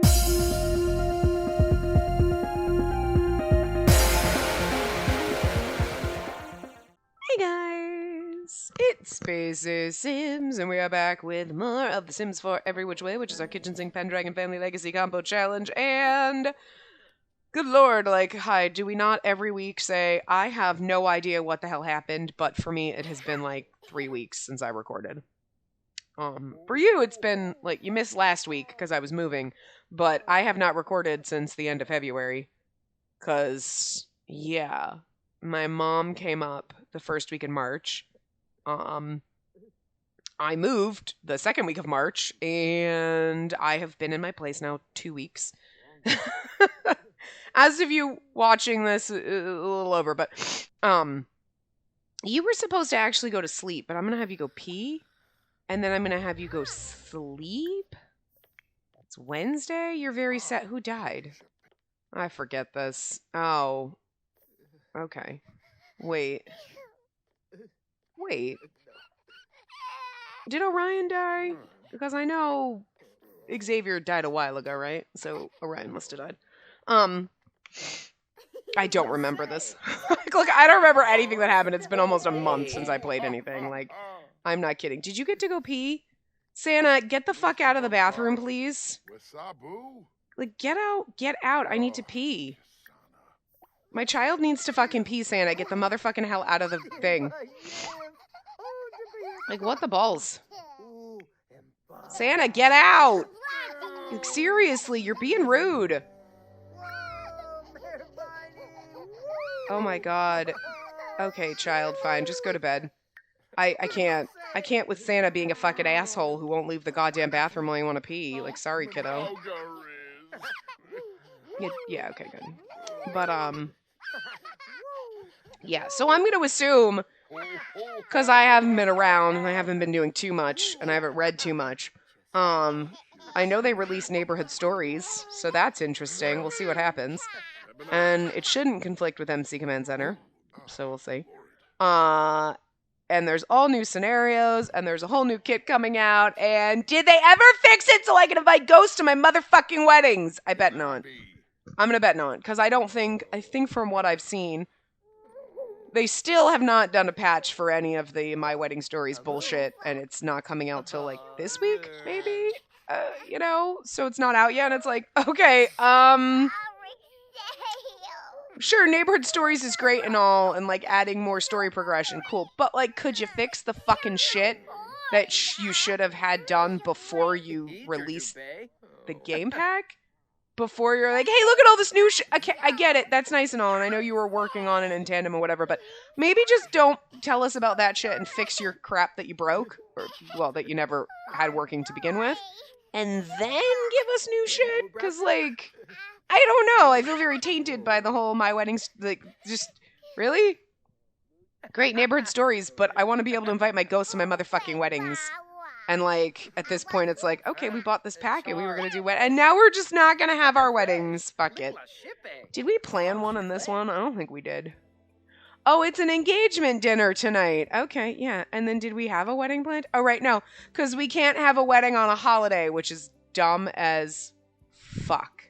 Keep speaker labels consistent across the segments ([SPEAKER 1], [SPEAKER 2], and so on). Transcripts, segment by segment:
[SPEAKER 1] Hey guys, it's Spaces Sims, and we are back with more of The Sims 4 Every Which Way, which is our kitchen sink Pendragon Family Legacy Combo Challenge, and good lord, like, hi, do we not every week say, I have no idea what the hell happened, but for me it has been like 3 weeks since I recorded. For you it's been, like, you missed last week because I was moving, but I have not recorded since the end of February, because, yeah, my mom came up the first week in March. I moved the second week of March, and I have been in my place now 2 weeks. As of you watching this, a little over, but you were supposed to actually go to sleep, but I'm gonna have you go pee, and then I'm gonna have you go sleep. It's Wednesday. You're very sad. Who died? I forget this. Oh, okay. Wait. Did Orion die? Because I know Xavier died a while ago, right? So Orion must have died. I don't remember this. Look, I don't remember anything that happened. It's been almost a month since I played anything. Like, I'm not kidding. Did you get to go pee? Santa, get the fuck out of the bathroom, please. Like, get out. I need to pee. My child needs to fucking pee, Santa. Get the motherfucking hell out of the thing. Like, what the balls? Santa, get out! Like, seriously, you're being rude. Oh my god. Okay, child, fine. Just go to bed. I can't. I can't with Santa being a fucking asshole who won't leave the goddamn bathroom while you want to pee. Like, sorry, kiddo. Yeah, okay, good. But, yeah, so I'm gonna assume, because I haven't been around, and I haven't been doing too much, and I haven't read too much, I know they release neighborhood stories, so that's interesting. We'll see what happens. And it shouldn't conflict with MC Command Center, so we'll see. And there's all new scenarios, and there's a whole new kit coming out, and did they ever fix it so I can invite ghosts to my motherfucking weddings? I bet not. I'm gonna bet not, because I think from what I've seen, they still have not done a patch for any of the My Wedding Stories bullshit, and it's not coming out till, like, this week, maybe? You know? So it's not out yet, and it's like, okay, sure, Neighborhood Stories is great and all, and, like, adding more story progression, cool, but, like, could you fix the fucking shit that you should have had done before you released the game pack? Before you're like, hey, look at all this new shit. I get it. That's nice and all. And I know you were working on it in tandem and whatever, but maybe just don't tell us about that shit and fix your crap that you broke. Or, well, that you never had working to begin with. And then give us new shit. Because, like, I don't know. I feel very tainted by the whole My Weddings. Like, just, really? Great neighborhood stories, but I want to be able to invite my ghosts to my motherfucking weddings. And, like, at this point, it's like, okay, we bought this pack and we were going to do and now we're just not going to have our weddings. Fuck it. Did we plan one on this one? I don't think we did. Oh, it's an engagement dinner tonight. Okay, yeah. And then did we have a wedding planned? Oh, right, no. Because we can't have a wedding on a holiday, which is dumb as fuck.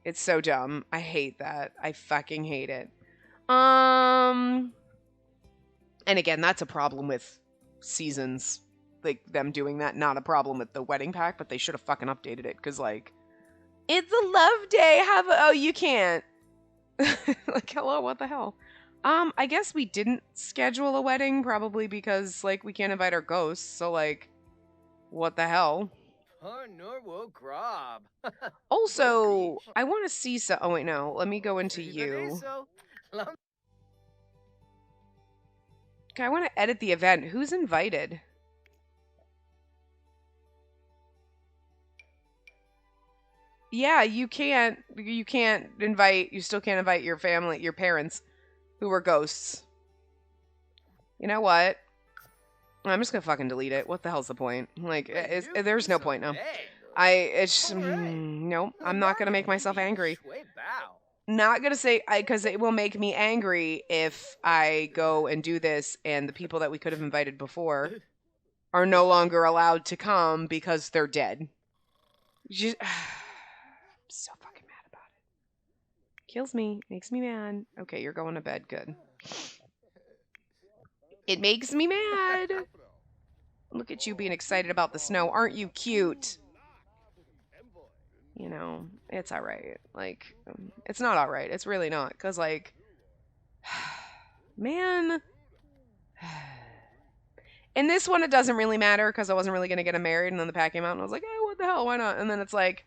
[SPEAKER 1] It's so dumb. I hate that. I fucking hate it. And again, that's a problem with seasons. Like, them doing that, not a problem with the wedding pack, but they should have fucking updated it, because, like, it's a love day, oh, you can't. Like, hello, what the hell? I guess we didn't schedule a wedding, probably because, like, we can't invite our ghosts, so, like, what the hell? Also, I want to see oh, wait, no, let me go into you. Okay, I want to edit the event. Who's invited? Yeah, you still can't invite your family, your parents, who were ghosts. You know what? I'm just gonna fucking delete it. What the hell's the point? Like, there's no point now. No, I'm not gonna make myself angry. Not gonna say, because it will make me angry if I go and do this and the people that we could have invited before are no longer allowed to come because they're dead. I'm so fucking mad about it. Kills me. Makes me mad. Okay, you're going to bed. Good. It makes me mad. Look at you being excited about the snow. Aren't you cute? You know, it's alright. Like, it's not alright. It's really not. Because, like, man. In this one, it doesn't really matter because I wasn't really going to get him married. And then the pack came out and I was like, oh, what the hell? Why not? And then it's like,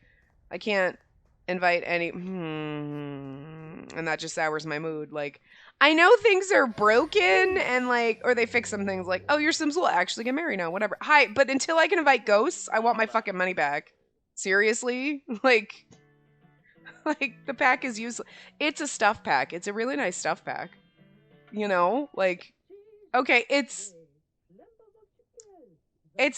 [SPEAKER 1] I can't invite any. And that just sours my mood. Like, I know things are broken and like, or they fix some things like, oh, your Sims will actually get married now, whatever. Hi, but until I can invite ghosts, I want my fucking money back. Seriously? Like the pack is useless. It's a stuff pack. It's a really nice stuff pack. You know? Like, okay, it's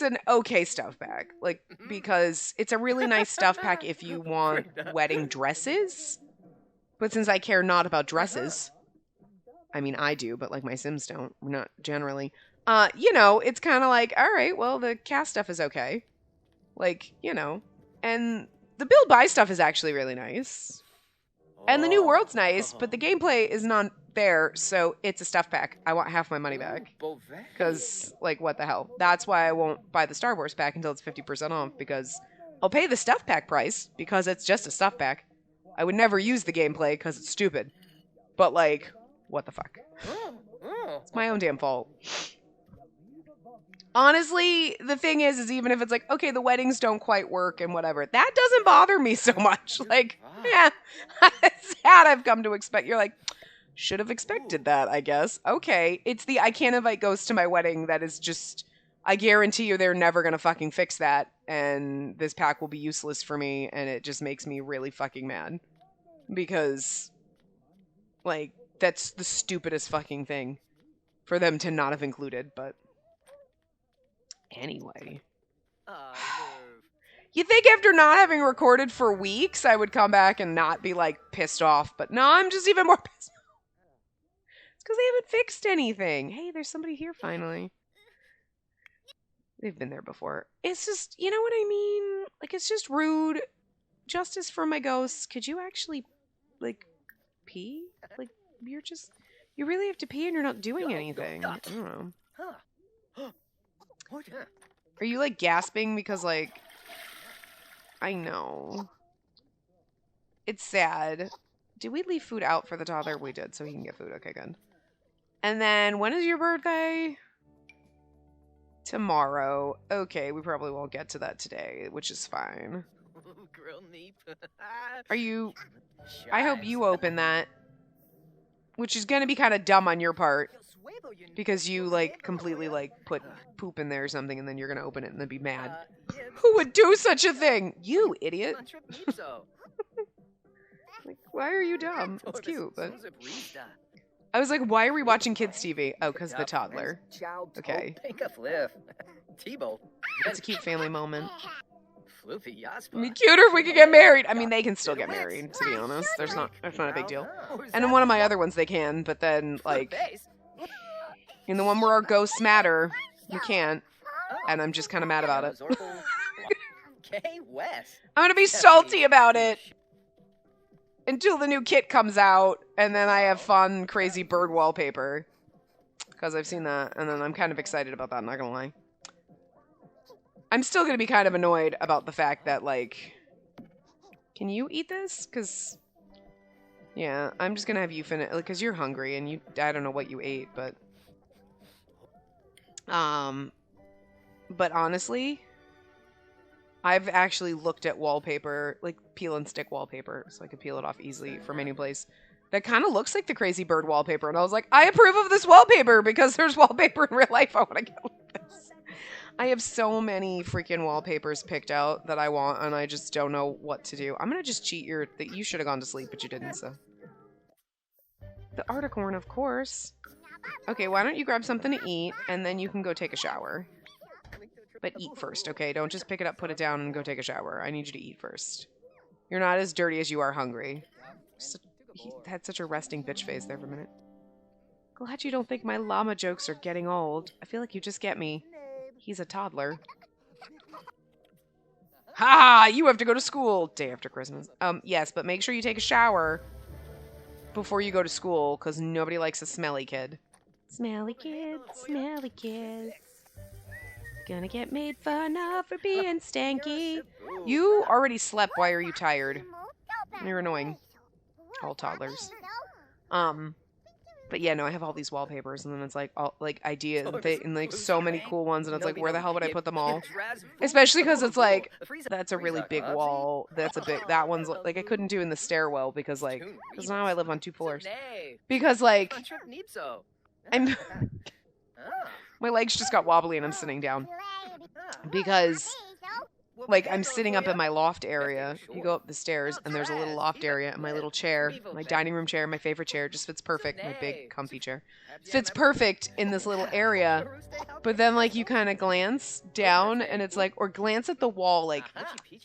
[SPEAKER 1] an okay stuff pack. Like, because it's a really nice stuff pack if you want wedding dresses. But since I care not about dresses, I mean, I do, but like my Sims don't. Not generally. You know, it's kind of like, all right, well, the cast stuff is okay. Like, you know, and the build buy stuff is actually really nice. And the new world's nice, but the gameplay is not there, so it's a stuff pack. I want half my money back. Because, like, what the hell? That's why I won't buy the Star Wars pack until it's 50% off, because I'll pay the stuff pack price, because it's just a stuff pack. I would never use the gameplay, because it's stupid. But, like, what the fuck? It's my own damn fault. Honestly, the thing is even if it's like, okay, the weddings don't quite work and whatever, that doesn't bother me so much. Like, yeah, it's sad I've come to expect. You're like, should have expected that, I guess. Okay, it's the I can't invite ghosts to my wedding that is just, I guarantee you they're never going to fucking fix that, and this pack will be useless for me, and it just makes me really fucking mad. Because, like, that's the stupidest fucking thing for them to not have included, but... Anyway. You think after not having recorded for weeks, I would come back and not be, like, pissed off. But no, I'm just even more pissed off. It's because they haven't fixed anything. Hey, there's somebody here finally. They've been there before. It's just, you know what I mean? Like, it's just rude. Justice for my ghosts. Could you actually, like, pee? Like, you really have to pee and you're not doing anything. I don't know. Are you, like, gasping because, like... I know. It's sad. Did we leave food out for the toddler? We did, so he can get food. Okay, good. And then, when is your birthday? Tomorrow. Okay, we probably won't get to that today, which is fine. Are you... I hope you open that. Which is gonna be kind of dumb on your part. Because you, like, completely, like, put poop in there or something, and then you're gonna open it and then be mad. Who would do such a thing? You, idiot. Like, why are you dumb? It's cute, but... I was like, why are we watching kids' TV? Oh, because the toddler. Okay. It's a cute family moment. It'd be cuter if we could get married. I mean, they can still get married, to be honest. There's not a big deal. And in one of my other ones, they can, but then, like... In the one where our ghosts matter, you can't. And I'm just kind of mad about it. I'm gonna be salty about it. Until the new kit comes out, and then I have fun, crazy bird wallpaper. Because I've seen that, and then I'm kind of excited about that, I'm not gonna lie. I'm still gonna be kind of annoyed about the fact that, like... Can you eat this? Because... Yeah, I'm just gonna have you finish, because you're hungry, and I don't know what you ate, but... But honestly... I've actually looked at wallpaper, like peel and stick wallpaper, so I could peel it off easily from any place. That kind of looks like the crazy bird wallpaper, and I was like, I approve of this wallpaper because there's wallpaper in real life I want to get like this. I have so many freaking wallpapers picked out that I want, and I just don't know what to do. I'm gonna just cheat you should have gone to sleep, but you didn't, so. The Articorn, of course. Okay, why don't you grab something to eat, and then you can go take a shower. But eat first, okay? Don't just pick it up, put it down, and go take a shower. I need you to eat first. You're not as dirty as you are hungry. He had such a resting bitch face there for a minute. Glad you don't think my llama jokes are getting old. I feel like you just get me. He's a toddler. Ha! You have to go to school day after Christmas. Yes, but make sure you take a shower before you go to school, because nobody likes a smelly kid. Smelly kids, smelly kids. Gonna get made fun of for being stanky. You already slept. Why are you tired? You're annoying. All toddlers. But yeah, no, I have all these wallpapers, and then it's like all like ideas and like so many cool ones, and it's like, where the hell would I put them all? Especially because it's like, that's a really big wall. That one's like I couldn't do in the stairwell because now I live on 2 floors. Because like my legs just got wobbly and I'm sitting down. Because like I'm sitting up in my loft area. You go up the stairs and there's a little loft area, and my little chair, my dining room chair, my favorite chair, just fits perfect. My big comfy chair fits perfect in this little area. But then like you kind of glance down and it's like, or glance at the wall, like,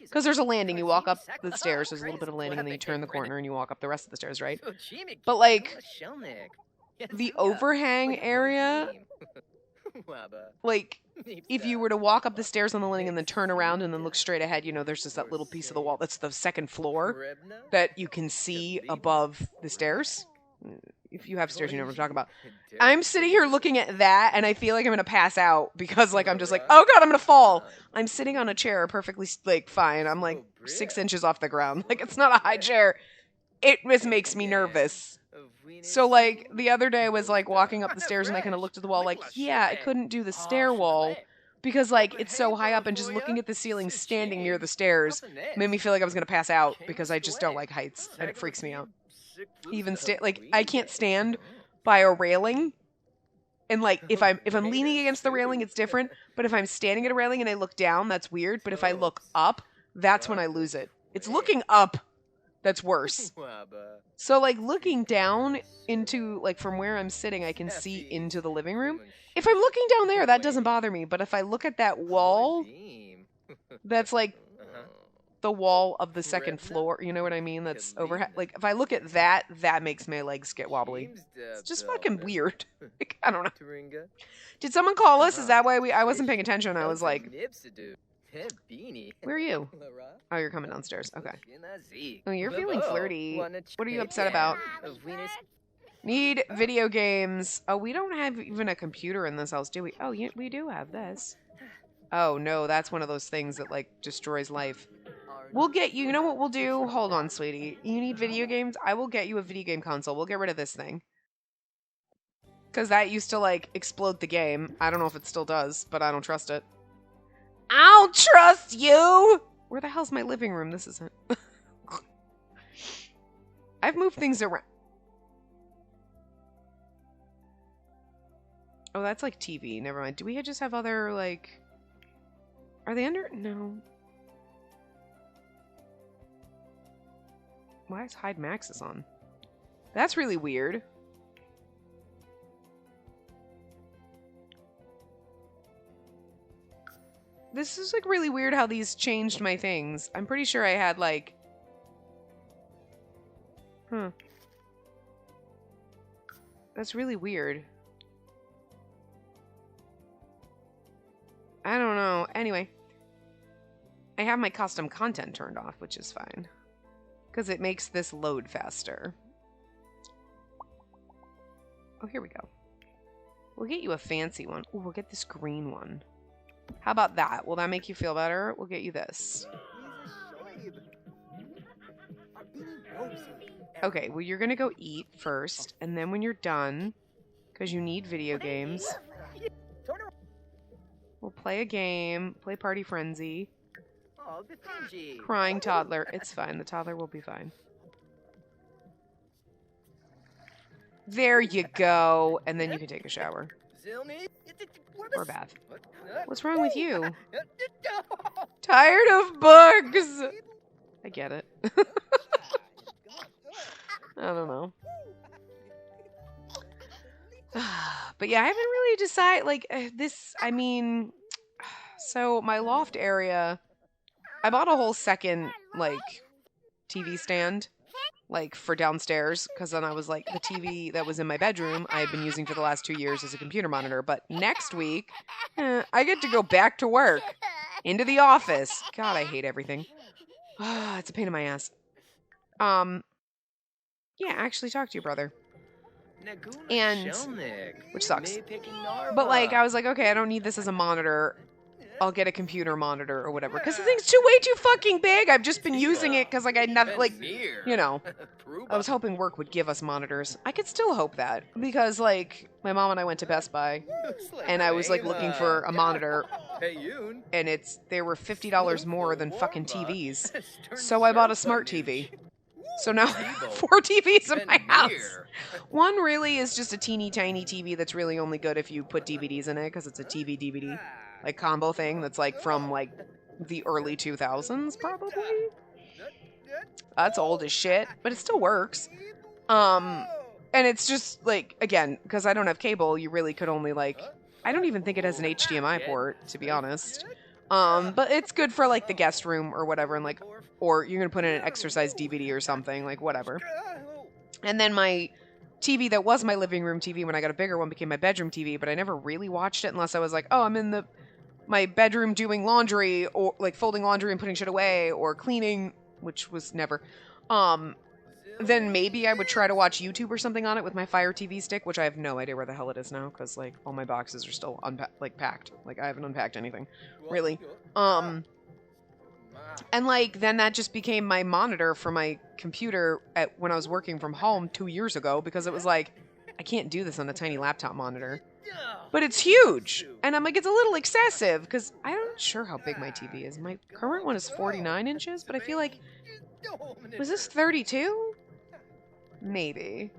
[SPEAKER 1] because there's a landing. You walk up the stairs, there's a little bit of landing, and then you turn the corner and you walk up the rest of the stairs, right? But like the overhang area, like if you were to walk up the stairs on the landing and then turn around and then look straight ahead, you know, there's just that little piece of the wall that's the second floor that you can see above the stairs. If you have stairs, you know what I'm talking about. I'm sitting here looking at that, and I feel like I'm gonna pass out because like I'm just like, oh god, I'm gonna fall. I'm sitting on a chair perfectly like fine. I'm like 6 inches off the ground. Like it's not a high chair. It just makes me nervous. So, like, the other day I was, like, walking up the stairs and I kind of looked at the wall, like, yeah, I couldn't do the stairwell because, like, it's so high up, and just looking at the ceiling standing near the stairs made me feel like I was going to pass out because I just don't like heights, and it freaks me out. Even, like, I can't stand by a railing, and, like, if I'm leaning against the railing, it's different, but if I'm standing at a railing and I look down, that's weird, but if I look up, that's when I lose it. It's looking up that's worse. So, like, looking down into, like, from where I'm sitting, I can see into the living room. If I'm looking down there, that doesn't bother me. But if I look at that wall, that's, like, the wall of the second floor, you know what I mean? That's overhead. Like, if I look at that, that makes my legs get wobbly. It's just fucking weird. Like, I don't know. Did someone call us? Is that why I wasn't paying attention? I was like, where are you? Oh, you're coming downstairs. Okay. Oh, you're feeling flirty. What are you upset about? Need video games. Oh, we don't have even a computer in this house, do we? Oh, yeah, we do have this. Oh, no, that's one of those things that, like, destroys life. We'll get you. You know what we'll do? Hold on, sweetie. You need video games? I will get you a video game console. We'll get rid of this thing. Because that used to, like, explode the game. I don't know if it still does, but I don't trust it. I don't trust you! Where the hell's my living room? This isn't. I've moved things around. Oh, that's like TV. Never mind. Do we just have other, like... Are they under... No. Why is Hide Maxis on? That's really weird. This is, like, really weird how these changed my things. I'm pretty sure I had, like... Huh. That's really weird. I don't know. Anyway. I have my custom content turned off, which is fine. Because it makes this load faster. Oh, here we go. We'll get you a fancy one. Ooh, we'll get this green one. How about that? Will that make you feel better? We'll get you this. Okay, well, you're going to go eat first, and then when you're done, because you need video games, we'll play a game, play Party Frenzy. Crying toddler. It's fine. The toddler will be fine. There you go. And then you can take a shower. Or a bath. What's wrong with you? Tired of bugs! I get it. I don't know. But yeah, I haven't really decided, like, this, I mean, so my loft area, I bought a whole second, like, TV stand, like, for downstairs, because then I was like, the TV that was in my bedroom, I had been using for the last 2 years as a computer monitor, but next week, I get to go back to work. into the office. God, I hate everything. It's a pain in my ass. Yeah, actually talk to your brother. And, which sucks. But, like, I was like, okay, I don't need this as a monitor. I'll get a computer monitor or whatever. Because the thing's way too fucking big. I've just been using it because, like, I never, like, you know. I was hoping work would give us monitors. I could still hope that. Because, like, my mom and I went to Best Buy. And I was, like, looking for a monitor. And they were $50 more than fucking TVs. So I bought a smart TV. So now I have 4 TVs in my house. One really is just a teeny tiny TV that's really only good if you put DVDs in it because it's a TV DVD like combo thing that's like from like the early 2000s probably. That's old as shit, but it still works. And it's just like, again, because I don't have cable, you really could only like, I don't even think it has an HDMI port, to be honest. But it's good for like the guest room or whatever, and like, or you're gonna put in an exercise DVD or something, like whatever. And then my TV that was my living room TV when I got a bigger one became my bedroom TV, but I never really watched it unless I was like, oh, I'm in my bedroom doing laundry or like folding laundry and putting shit away or cleaning, which was never. Then maybe I would try to watch YouTube or something on it with my Fire TV stick, which I have no idea where the hell it is now because like all my boxes are still packed. Like I haven't unpacked anything, really. And like then that just became my monitor for my computer when I was working from home 2 years ago because it was like I can't do this on a tiny laptop monitor. But it's huge. And I'm like, it's a little excessive because I'm not sure how big my TV is. My current one is 49 inches, but I feel like, was this 32? Maybe.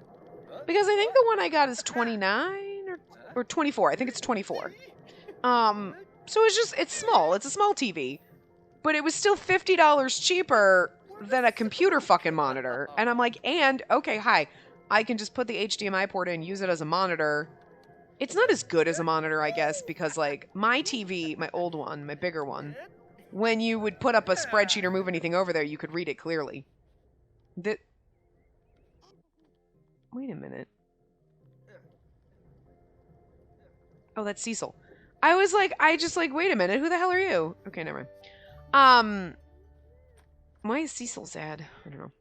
[SPEAKER 1] Because I think the one I got is 29 or 24. I think it's 24. So it's small. It's a small TV. But it was still $50 cheaper than a computer fucking monitor. And I'm like, okay, hi. I can just put the HDMI port in, use it as a monitor. It's not as good as a monitor, I guess, because like my TV, my old one, my bigger one, when you would put up a spreadsheet or move anything over there, you could read it clearly. Wait a minute. Oh, that's Cecil. I was like, wait a minute, who the hell are you? Okay, never mind. Why is Cecil sad? I don't know.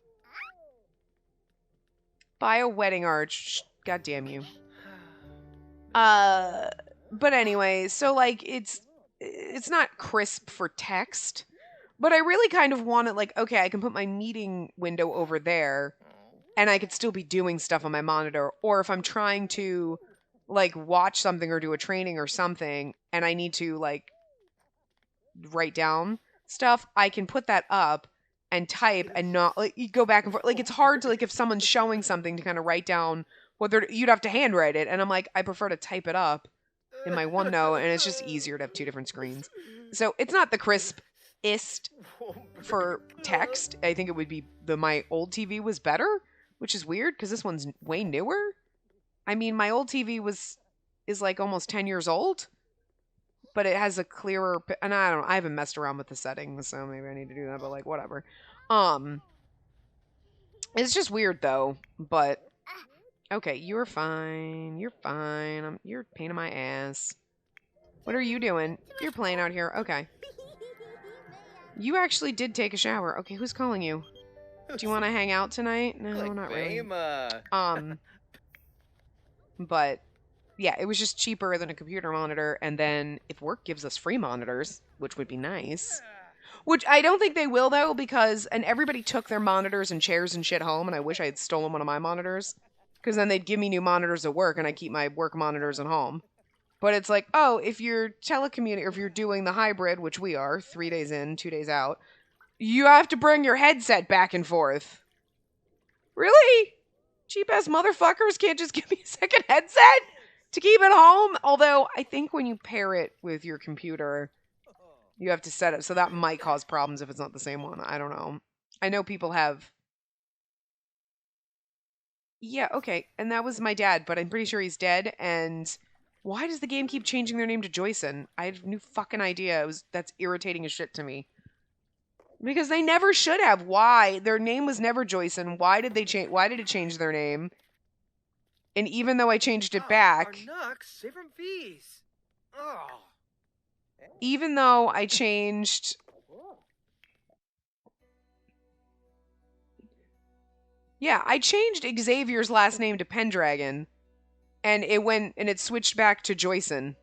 [SPEAKER 1] Buy a wedding arch. God damn you. But anyway, so like it's not crisp for text, but I really kind of want it like, okay, I can put my meeting window over there and I could still be doing stuff on my monitor. Or if I'm trying to like watch something or do a training or something and I need to like write down stuff, I can put that up and type and not like you go back and forth. Like it's hard to like if someone's showing something to kind of write down you'd have to handwrite it. And I'm like, I prefer to type it up in my OneNote and it's just easier to have 2 different screens. So it's not the crispest for text. I think it would be my old TV was better, which is weird because this one's way newer. I mean, my old TV is like almost 10 years old, but it has a clearer, and I haven't messed around with the settings, so maybe I need to do that, but like whatever. It's just weird though, but okay, you're fine. You're fine. You're a pain in my ass. What are you doing? You're playing out here. Okay. You actually did take a shower. Okay, who's calling you? Do you want to hang out tonight? No, not really. But yeah, it was just cheaper than a computer monitor. And then if work gives us free monitors, which would be nice. Which I don't think they will though, because everybody took their monitors and chairs and shit home, and I wish I had stolen one of my monitors. Because then they'd give me new monitors at work, and I keep my work monitors at home. But it's like, oh, if you're telecommuting, or if you're doing the hybrid, which we are, 3 days in, 2 days out, you have to bring your headset back and forth. Really? Cheap-ass motherfuckers can't just give me a second headset to keep it home? Although, I think when you pair it with your computer, you have to set it, so that might cause problems if it's not the same one. I don't know. I know people have... Yeah, okay, and that was my dad, but I'm pretty sure he's dead, and why does the game keep changing their name to Joyson? I have no fucking idea. That's irritating as shit to me. Because they never should have. Why? Their name was never Joyson. Why did it change their name? And even though I changed it back... even though I changed... Yeah, I changed Xavier's last name to Pendragon, and it switched back to Joyson.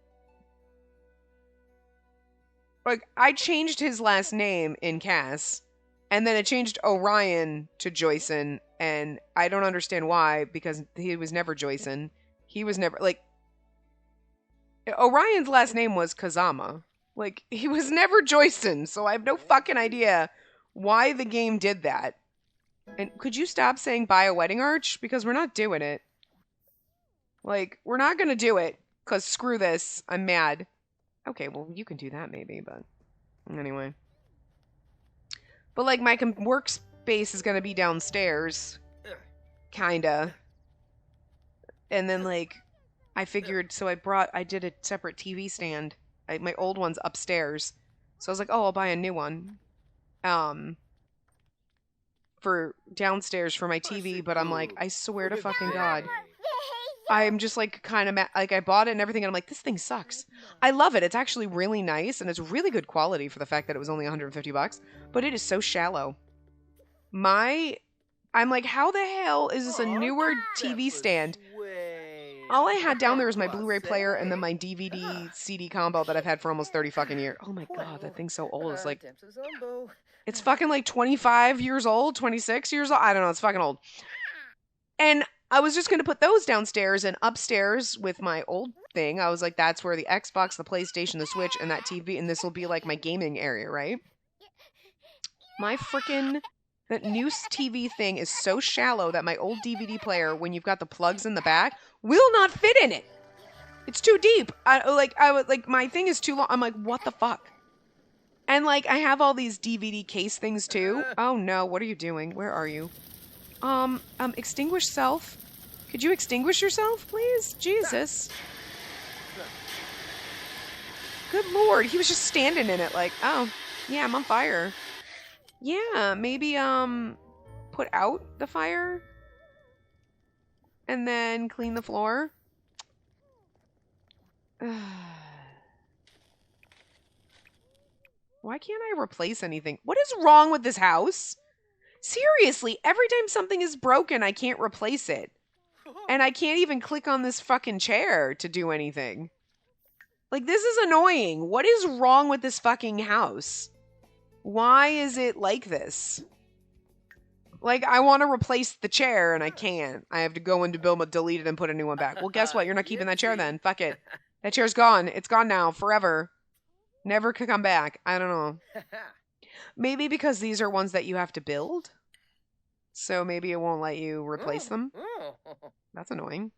[SPEAKER 1] Like, I changed his last name in Cass, and then it changed Orion to Joyson, and I don't understand why, because he was never Joyson. He was never, like... Orion's last name was Kazama. Like, he was never Joyson, so I have no fucking idea why the game did that. And could you stop saying buy a wedding arch? Because we're not doing it. Like, we're not gonna do it. Because screw this. I'm mad. Okay, well, you can do that maybe, but... Anyway. But, like, my workspace is gonna be downstairs. Kinda. And then, like, I figured... So I did a separate TV stand. My old one's upstairs. So I was like, oh, I'll buy a new one. For downstairs for my TV, but I'm like, I swear to fucking God. I'm just like kind of mad. Like, I bought it and everything, and I'm like, this thing sucks. I love it. It's actually really nice, and it's really good quality for the fact that it was only $150, but it is so shallow. I'm like, how the hell is this a newer TV stand? All I had down there was my Blu-ray player and then my DVD CD combo that I've had for almost 30 fucking years. Oh my God, that thing's so old. It's like, it's fucking like 25 years old, 26 years old. I don't know. It's fucking old. And I was just going to put those downstairs, and upstairs with my old thing, I was like, that's where the Xbox, the PlayStation, the Switch, and that TV, and this will be like my gaming area, right? My freaking, that new TV thing is so shallow that my old DVD player, when you've got the plugs in the back, will not fit in it. It's too deep. My thing is too long. I'm like, what the fuck? And, like, I have all these DVD case things, too. Oh, no. What are you doing? Where are you? Extinguish self. Could you extinguish yourself, please? Jesus. Good Lord. He was just standing in it like, oh, yeah, I'm on fire. Yeah, maybe, put out the fire. And then clean the floor. Why can't I replace anything? What is wrong with this house? Seriously, every time something is broken, I can't replace it. And I can't even click on this fucking chair to do anything. Like, this is annoying. What is wrong with this fucking house? Why is it like this? Like, I want to replace the chair, and I can't. I have to go into Build, delete it, and put a new one back. Well, guess what? You're not keeping that chair then. Fuck it. That chair's gone. It's gone now. Forever. Never could come back. I don't know. Maybe because these are ones that you have to build. So maybe it won't let you replace them. That's annoying.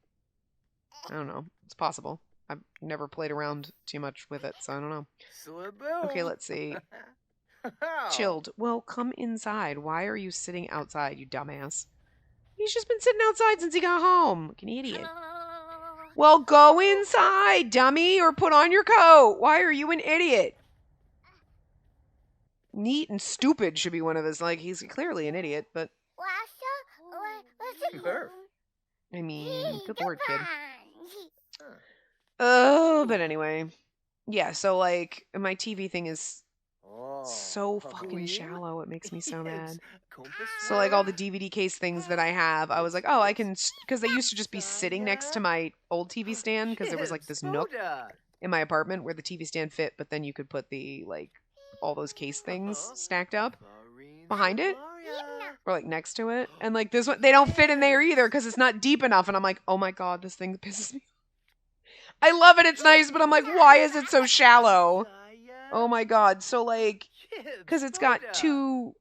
[SPEAKER 1] I don't know. It's possible. I've never played around too much with it, so I don't know. Okay, let's see. Chilled. Well, come inside. Why are you sitting outside, you dumbass? He's just been sitting outside since he got home. Like an idiot. Well, go inside, dummy, or put on your coat. Why are you an idiot? Neat and stupid should be one of his, like, he's clearly an idiot, but... I mean, good Lord, kid. Oh, but anyway. Yeah, so, like, my TV thing is so fucking shallow. It makes me so mad. So, like, all the DVD case things that I have, I was like, oh, I can... Because they used to just be sitting next to my old TV stand, because there was, like, this nook in my apartment where the TV stand fit, but then you could put the, like, all those case things stacked up behind it. Or, like, next to it. And, like, this one, they don't fit in there either, because it's not deep enough. And I'm like, oh my God, this thing pisses me off. I love it, it's nice, but I'm like, why is it so shallow? Oh my God. So, like, because it's got two,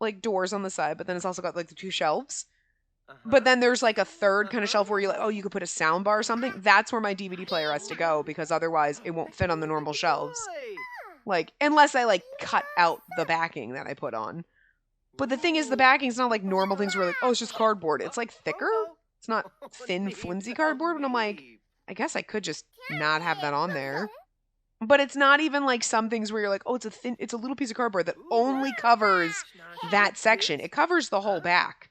[SPEAKER 1] like, doors on the side, but then it's also got, like, the two shelves. But then there's, like, a third kind of shelf where you're like, oh, you could put a sound bar or something. That's where my DVD player has to go, because otherwise it won't fit on the normal shelves. Like, unless I, like, cut out the backing that I put on. But the thing is, the backing's not like normal things where, like, oh, it's just cardboard. It's, like, thicker. It's not thin, flimsy cardboard. And I'm like, I guess I could just not have that on there. But it's not even like some things where you're like, oh, it's a little piece of cardboard that only covers that section. It covers the whole back.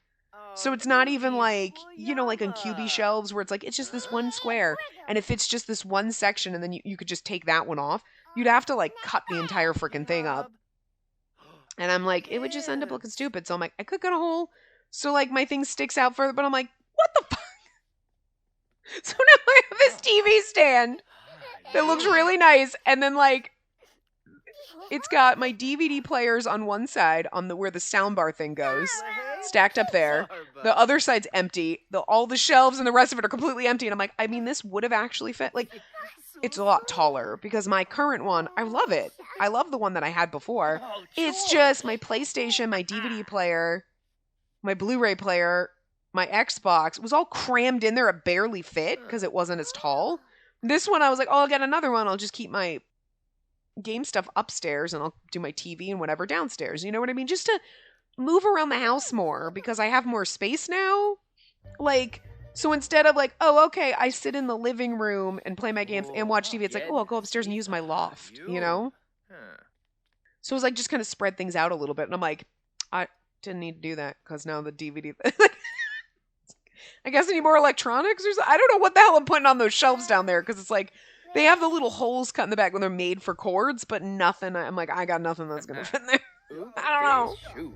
[SPEAKER 1] So it's not even like, you know, like on QB shelves where it's like, it's just this one square and it fits just this one section and then you could just take that one off. You'd have to like cut the entire freaking thing up. And I'm like, it would just end up looking stupid. So I'm like, I could cut a hole so like my thing sticks out further, but I'm like, what the fuck? So now I have this TV stand that looks really nice, and then like it's got my DVD players on one side on the where the soundbar thing goes, stacked up there. The other side's empty. All the shelves and the rest of it are completely empty. And I'm like, I mean, this would have actually fit. Like, it's a lot taller because my current one, I love it. I love the one that I had before. It's just my PlayStation, my DVD player, my Blu-ray player, my Xbox was all crammed in there. It barely fit because it wasn't as tall. This one, I was like, oh, I'll get another one. I'll just keep my game stuff upstairs and I'll do my TV and whatever downstairs. You know what I mean? Just to move around the house more because I have more space now. Like, so instead of like, oh, okay, I sit in the living room and play my games and watch TV, it's like, oh, I'll go upstairs and use my loft, you know? So it was like just kind of spread things out a little bit. And I'm like, I didn't need to do that because now the DVD... I guess I need more electronics or something. I don't know what the hell I'm putting on those shelves down there because it's like they have the little holes cut in the back when they're made for cords, but nothing. I'm like, I got nothing that's going to fit in there. I don't know.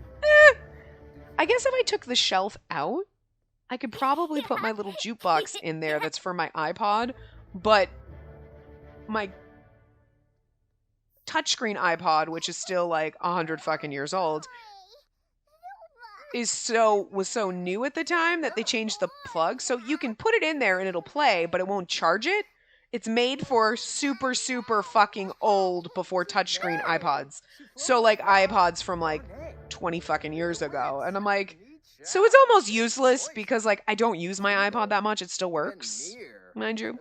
[SPEAKER 1] I guess if I took the shelf out, I could probably put my little jukebox in there that's for my iPod, but my touchscreen iPod, which is still like 100 fucking years old, was so new at the time that they changed the plug. So you can put it in there and it'll play, but it won't charge it. It's made for super, super fucking old before touchscreen iPods. So like iPods from like 20 fucking years ago. And I'm like, so it's almost useless because like I don't use my iPod that much. It still works, mind you.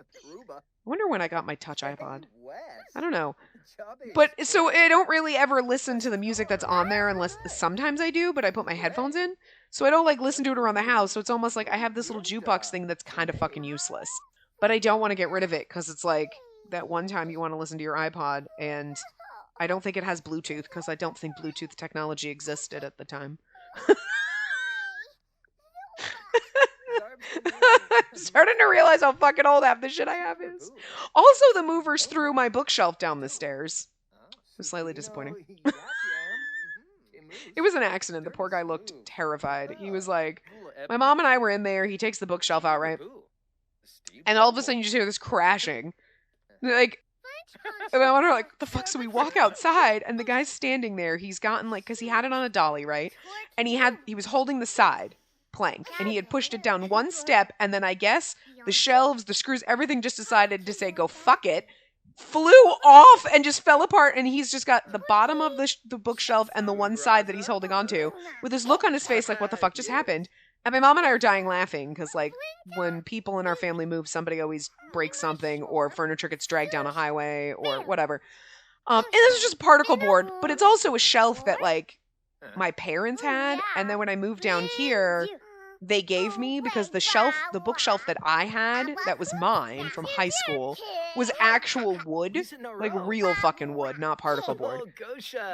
[SPEAKER 1] I wonder when I got my touch iPod. I don't know. But so I don't really ever listen to the music that's on there unless sometimes I do, but I put my headphones in. So I don't like listen to it around the house. So it's almost like I have this little jukebox thing that's kind of fucking useless. But I don't want to get rid of it because it's like that one time you want to listen to your iPod and I don't think it has Bluetooth because I don't think Bluetooth technology existed at the time. I'm starting to realize how fucking old half the shit I have is. Also, the movers threw my bookshelf down the stairs. It was slightly disappointing. It was an accident. The poor guy looked terrified. He was like, my mom and I were in there. He takes the bookshelf out, right? And all of a sudden you just hear this crashing. Like, and I wonder, like, what the fuck? So we walk outside and the guy's standing there. He's gotten like, cause he had it on a dolly, right? And he was holding the side plank and he had pushed it down one step, and then I guess the shelves, the screws, everything just decided to say go fuck it, flew off and just fell apart, and he's just got the bottom of the bookshelf and the one side that he's holding onto with this look on his face like what the fuck just happened. And my mom and I are dying laughing because like when people in our family move, somebody always breaks something or furniture gets dragged down a highway or whatever. And this is just particle board, but it's also a shelf that like my parents had, and then when I moved down here they gave me because the bookshelf that I had that was mine from high school was actual wood, like real fucking wood, not particle board.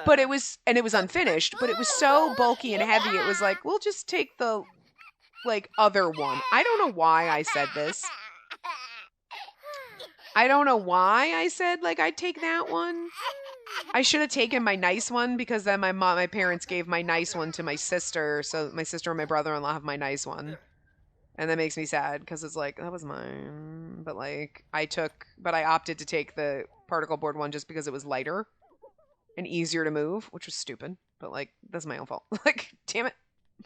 [SPEAKER 1] But it was unfinished, but it was so bulky and heavy. It was like, we'll just take the like other one. I don't know why I said this. I don't know why I said like I'd take that one. I should have taken my nice one because then my parents gave my nice one to my sister. So my sister and my brother-in-law have my nice one. And that makes me sad because it's like, that was mine. But like I opted to take the particle board one just because it was lighter and easier to move, which was stupid. But like, that's my own fault. Like, damn it.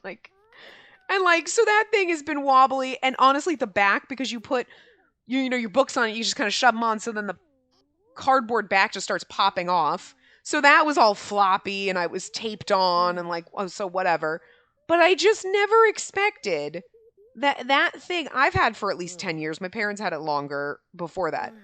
[SPEAKER 1] Like, and like, so that thing has been wobbly. And honestly, the back, because you put, you know, your books on it, you just kind of shove them on. So then the cardboard back just starts popping off. So that was all floppy and I was taped on and like, oh, so whatever. But I just never expected that thing I've had for at least 10 years. My parents had it longer before that.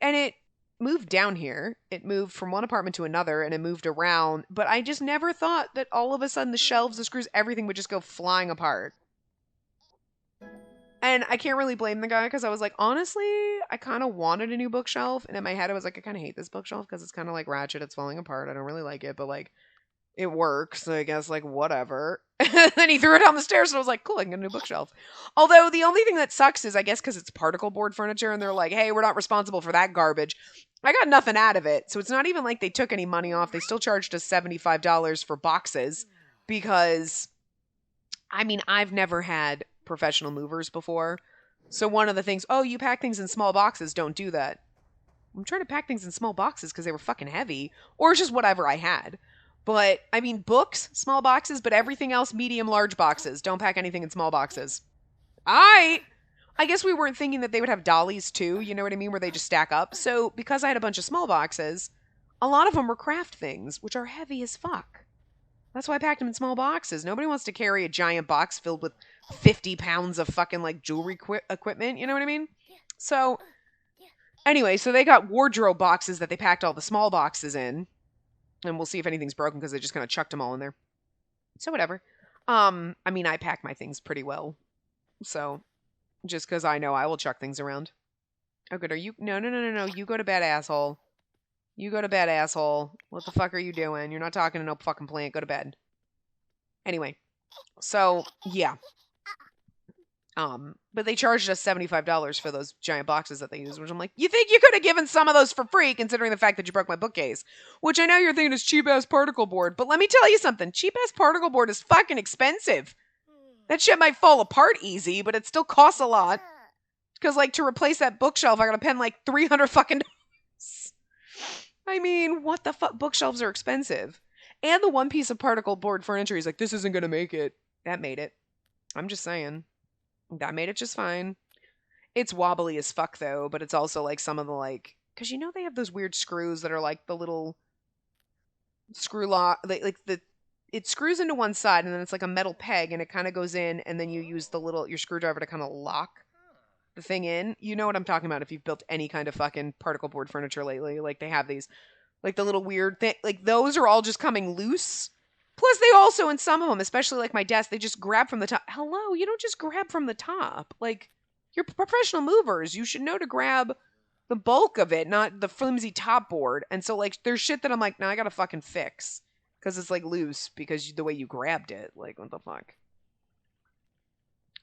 [SPEAKER 1] And it moved down here. It moved from one apartment to another and it moved around. But I just never thought that all of a sudden the shelves, the screws, everything would just go flying apart. And I can't really blame the guy because I was like, honestly, I kind of wanted a new bookshelf. And in my head, I was like, I kind of hate this bookshelf because it's kind of like ratchet. It's falling apart. I don't really like it. But like, it works. So I guess, like, whatever. Then he threw it down the stairs and I was like, cool, I can get a new bookshelf. Although the only thing that sucks is, I guess, because it's particle board furniture and they're like, hey, we're not responsible for that garbage. I got nothing out of it. So it's not even like they took any money off. They still charged us $75 for boxes because, I mean, I've never had professional movers before. So one of the things, oh, you pack things in small boxes, don't do that. I'm trying to pack things in small boxes because they were fucking heavy, or it's just whatever I had. But, I mean, books, small boxes, but everything else, medium, large boxes. Don't pack anything in small boxes. I guess we weren't thinking that they would have dollies too, you know what I mean, where they just stack up. So, because I had a bunch of small boxes, a lot of them were craft things, which are heavy as fuck. That's why I packed them in small boxes. Nobody wants to carry a giant box filled with 50 pounds of fucking, like, jewelry equipment, you know what I mean? So, anyway, so they got wardrobe boxes that they packed all the small boxes in. And we'll see if anything's broken because they just kind of chucked them all in there. So whatever. I mean, I pack my things pretty well. So just because I know I will chuck things around. Oh, good. Are you? No. You go to bed, asshole. You go to bed, asshole. What the fuck are you doing? You're not talking to no fucking plant. Go to bed. Anyway. So, yeah. But they charged us $75 for those giant boxes that they use, which I'm like, you think you could have given some of those for free, considering the fact that you broke my bookcase? Which I know you're thinking is cheap-ass particle board, but let me tell you something. Cheap-ass particle board is fucking expensive. That shit might fall apart easy, but it still costs a lot. Because, like, to replace that bookshelf, I gotta pay like $300 fucking dollars. I mean, what the fuck? Bookshelves are expensive. And the one piece of particle board furniture, he's like, this isn't gonna make it. That made it. I'm just saying. That made it just fine. It's wobbly as fuck, though, but it's also, like, some of the, like... Because, you know, they have those weird screws that are, like, the little screw lock... It screws into one side, and then it's, like, a metal peg, and it kind of goes in, and then you use your screwdriver to kind of lock the thing in. You know what I'm talking about if you've built any kind of fucking particle board furniture lately. Like, they have these... Like, the little weird thing... Like, those are all just coming loose. Plus, they also, in some of them, especially like my desk, they just grab from the top. Hello, you don't just grab from the top. Like, you're professional movers. You should know to grab the bulk of it, not the flimsy top board. And so, like, there's shit that I'm like, nah, I gotta fucking fix. Because it's, like, loose because the way you grabbed it. Like, what the fuck?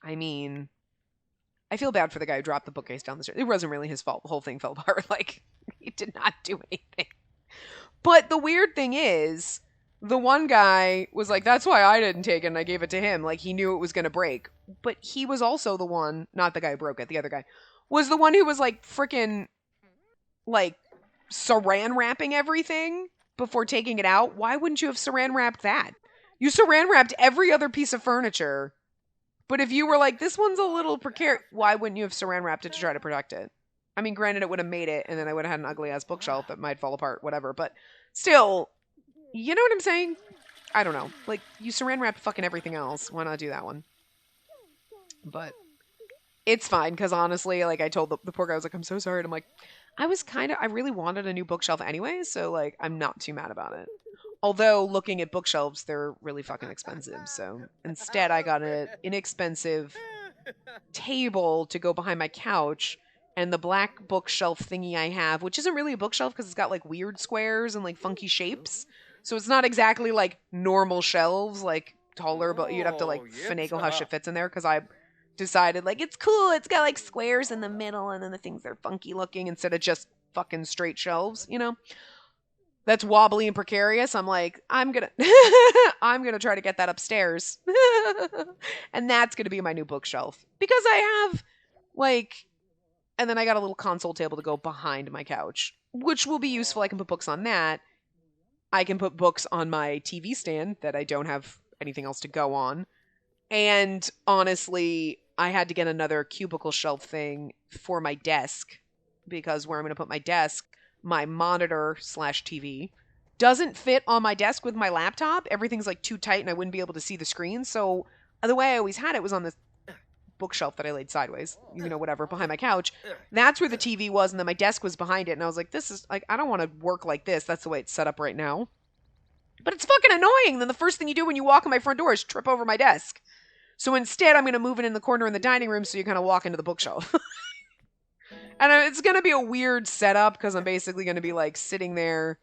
[SPEAKER 1] I mean, I feel bad for the guy who dropped the bookcase down the stairs. It wasn't really his fault. The whole thing fell apart. Like, he did not do anything. But the weird thing is... The one guy was like, that's why I didn't take it and I gave it to him. Like, he knew it was going to break. But he was also the one, not the guy who broke it, the other guy, was the one who was like freaking, like, saran wrapping everything before taking it out. Why wouldn't you have saran wrapped that? You saran wrapped every other piece of furniture. But if you were like, this one's a little precarious, why wouldn't you have saran wrapped it to try to protect it? I mean, granted, it would have made it and then I would have had an ugly ass bookshelf that might fall apart, whatever. But still... You know what I'm saying? I don't know. Like, you saran wrapped fucking everything else. Why not do that one? But it's fine, because honestly, like, I told the poor guy, I was like, I'm so sorry. And I'm like, I really wanted a new bookshelf anyway, so, like, I'm not too mad about it. Although, looking at bookshelves, they're really fucking expensive, so instead I got an inexpensive table to go behind my couch, and the black bookshelf thingy I have, which isn't really a bookshelf because it's got, like, weird squares and, like, funky shapes. So it's not exactly, like, normal shelves, like, taller, but you'd have to, like, finagle how shit fits in there, because I decided, like, it's cool, it's got, like, squares in the middle, and then the things are funky looking, instead of just fucking straight shelves, you know? That's wobbly and precarious. I'm like, I'm gonna try to get that upstairs. And that's gonna be my new bookshelf. Because I have, like... And then I got a little console table to go behind my couch, which will be useful. I can put books on that. I can put books on my TV stand that I don't have anything else to go on. And honestly, I had to get another cubicle shelf thing for my desk because where I'm going to put my desk, my monitor/TV doesn't fit on my desk with my laptop. Everything's like too tight and I wouldn't be able to see the screen. So the way I always had it was on this bookshelf that I laid sideways, you know, whatever, behind my couch. That's where the TV was, and then my desk was behind it, and I was like, this is, like, I don't want to work like this. That's the way it's set up right now. But it's fucking annoying. Then the first thing you do when you walk in my front door is trip over my desk. So instead, I'm going to move it in the corner in the dining room so you kind of walk into the bookshelf. And it's going to be a weird setup, because I'm basically going to be, like, sitting there,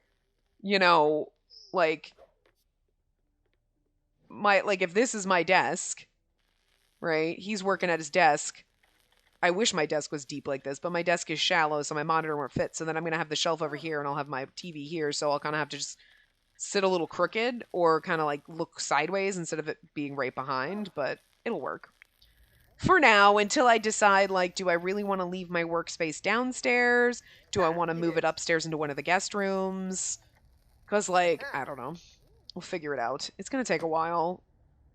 [SPEAKER 1] you know, like, if this is my desk, right? He's working at his desk. I wish my desk was deep like this, but my desk is shallow, so my monitor won't fit. So then I'm going to have the shelf over here, and I'll have my TV here, so I'll kind of have to just sit a little crooked or kind of like look sideways instead of it being right behind, but it'll work. For now, until I decide, like, do I really want to leave my workspace downstairs? Do I want to move it upstairs into one of the guest rooms? Because, like, I don't know. We'll figure it out. It's going to take a while,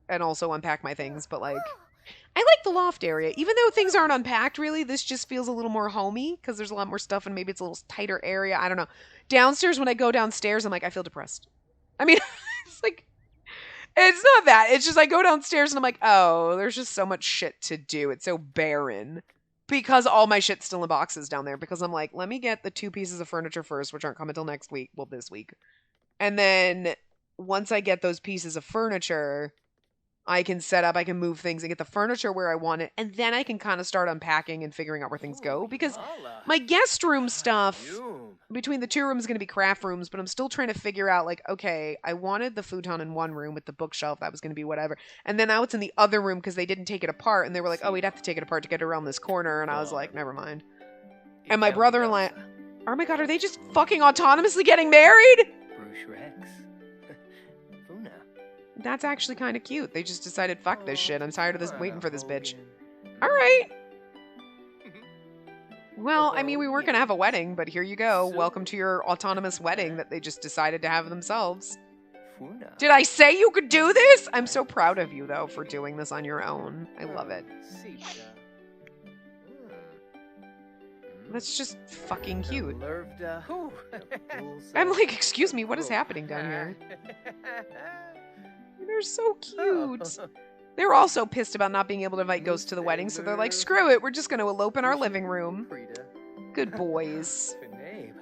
[SPEAKER 1] and also unpack my things, but, like, I like the loft area. Even though things aren't unpacked, really, this just feels a little more homey because there's a lot more stuff and maybe it's a little tighter area. I don't know. Downstairs, when I go downstairs, I'm like, I feel depressed. I mean, it's like, it's not that. It's just I go downstairs and I'm like, oh, there's just so much shit to do. It's so barren because all my shit's still in boxes down there because I'm like, let me get the 2 pieces of furniture first, which aren't coming until next week. Well, this week. And then once I get those pieces of furniture, I can set up, I can move things and get the furniture where I want it. And then I can kind of start unpacking and figuring out where things go. Because my guest room stuff, between the 2 rooms, is going to be craft rooms. But I'm still trying to figure out, like, okay, I wanted the futon in one room with the bookshelf. That was going to be whatever. And then now it's in the other room because they didn't take it apart. And they were like, oh, we'd have to take it apart to get it around this corner. And I was like, never mind. And my brother-in-law, oh my God, are they just fucking autonomously getting married? That's actually kind of cute. They just decided, fuck this shit. I'm tired of this, waiting for this bitch. All right. Well, I mean, we weren't going to have a wedding, but here you go. Welcome to your autonomous wedding that they just decided to have themselves. Did I say you could do this? I'm so proud of you, though, for doing this on your own. I love it. That's just fucking cute. I'm like, excuse me, what is happening down here? They're so cute. They're also pissed about not being able to invite ghosts to the wedding, so they're like, screw it, we're just going to elope in our living room. Good boys.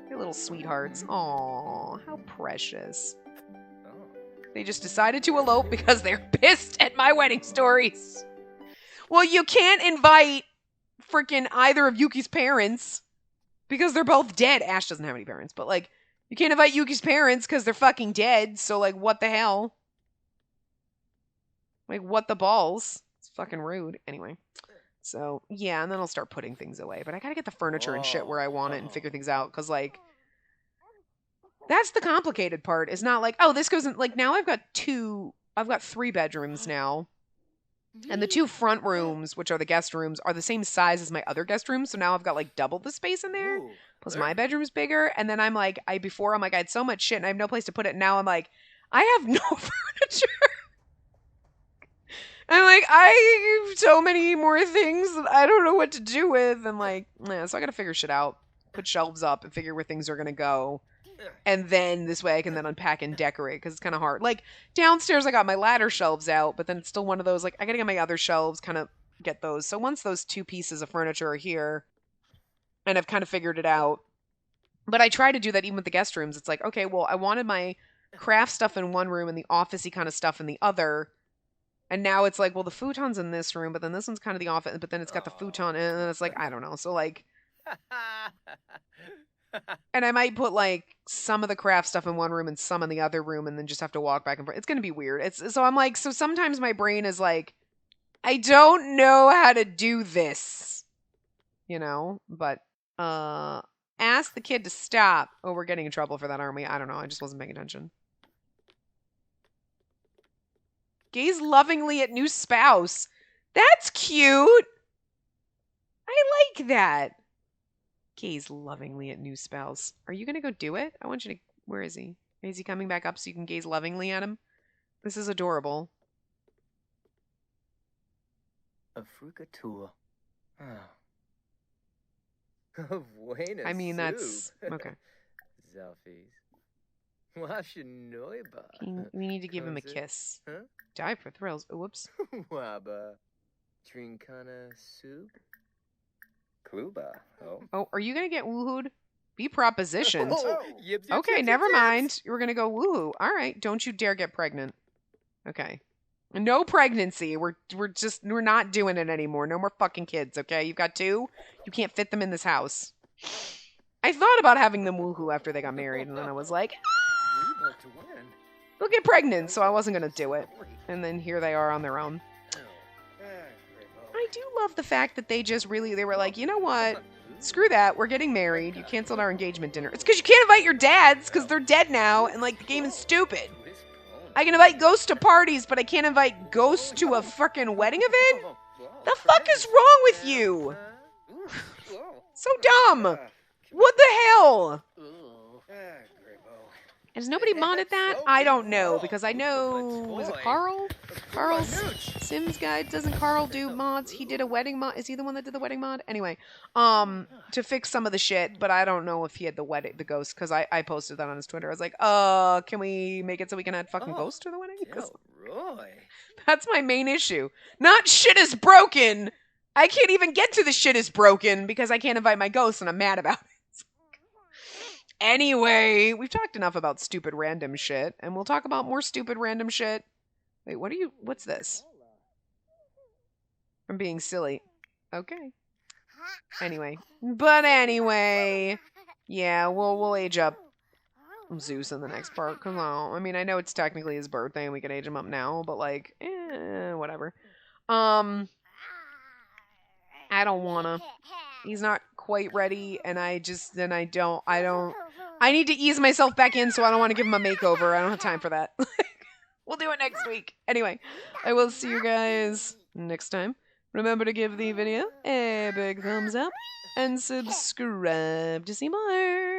[SPEAKER 1] They're little sweethearts. Aww, how precious. They just decided to elope because they're pissed at my wedding stories. Well, you can't invite freaking either of Yuki's parents because they're both dead. Ash doesn't have any parents, but, like, you can't invite Yuki's parents because they're fucking dead, so, like, what the hell? Like, what the balls? It's fucking rude. Anyway. So, yeah, and then I'll start putting things away. But I gotta get the furniture and shit where I want it and figure things out. Because, like, that's the complicated part. It's not like, oh, this goes in... Like, now I've got 3 bedrooms now. And the 2 front rooms, which are the guest rooms, are the same size as my other guest rooms. So now I've got, like, double the space in there. Plus my bedroom's bigger. And then I'm like, I had so much shit and I have no place to put it. Now I'm like, I have no furniture. I'm like, I have so many more things that I don't know what to do with. And like, yeah, so I gotta figure shit out. Put shelves up and figure where things are gonna go. And then this way I can then unpack and decorate because it's kind of hard. Like, downstairs I got my ladder shelves out, but then it's still one of those, like, I gotta get my other shelves, kind of get those. So once those 2 pieces of furniture are here, and I've kind of figured it out. But I try to do that even with the guest rooms. It's like, okay, well, I wanted my craft stuff in one room and the office-y kind of stuff in the other. And now it's like, well, the futon's in this room, but then this one's kind of the office, but then it's got the futon, and then it's like, I don't know. So, like, and I might put, like, some of the craft stuff in one room and some in the other room, and then just have to walk back and forth. It's going to be weird. So I'm like, so sometimes my brain is like, I don't know how to do this, you know? But, ask the kid to stop. Oh, we're getting in trouble for that, aren't we? I don't know. I just wasn't paying attention. Gaze lovingly at new spouse. That's cute. I like that. Gaze lovingly at new spouse. Are you going to go do it? I want you to... Where is he? Is he coming back up so you can gaze lovingly at him? This is adorable.
[SPEAKER 2] A fricateur.
[SPEAKER 1] I mean, that's... Okay. We need to give him a kiss.
[SPEAKER 2] Huh?
[SPEAKER 1] Die for thrills. Oh, whoops.
[SPEAKER 2] Trinkana soup. Kluba.
[SPEAKER 1] Oh, are you going to get woohooed? Be propositioned.
[SPEAKER 2] Yip,
[SPEAKER 1] Okay, never mind. You're going to go woohoo. All right. Don't you dare get pregnant. Okay. No pregnancy. We're not doing it anymore. No more fucking kids, okay? You've got 2. You can't fit them in this house. I thought about having them woohoo after they got married, and then I was like, they'll get pregnant, so I wasn't gonna do it. And then here they are on their own. I do love the fact that they were like, you know what? Screw that, we're getting married. You canceled our engagement dinner. It's because you can't invite your dads, because they're dead now, and like the game is stupid. I can invite ghosts to parties, but I can't invite ghosts to a fucking wedding event? The fuck is wrong with you? So dumb. What the hell? Has nobody modded that? I don't know, because I know, was it Carl? Carl's Sims Guide. Doesn't Carl do mods? He did a wedding mod. Is he the one that did the wedding mod? Anyway, to fix some of the shit, but I don't know if he had the ghost, because I posted that on his Twitter. I was like, can we make it so we can add fucking ghosts to the wedding? That's my main issue. Not shit is broken! I can't even get to the shit is broken, because I can't invite my ghosts, and I'm mad about it. Anyway, we've talked enough about stupid random shit, and we'll talk about more stupid random shit. Wait, what's this? I'm being silly. Okay. Anyway. Yeah, we'll age up Zeus in the next part, because I mean, I know it's technically his birthday, and we can age him up now, but like, whatever. I don't wanna. He's not quite ready, and I need to ease myself back in, so I don't want to give him a makeover. I don't have time for that. We'll do it next week. Anyway, I will see you guys next time. Remember to give the video a big thumbs up and subscribe to see more.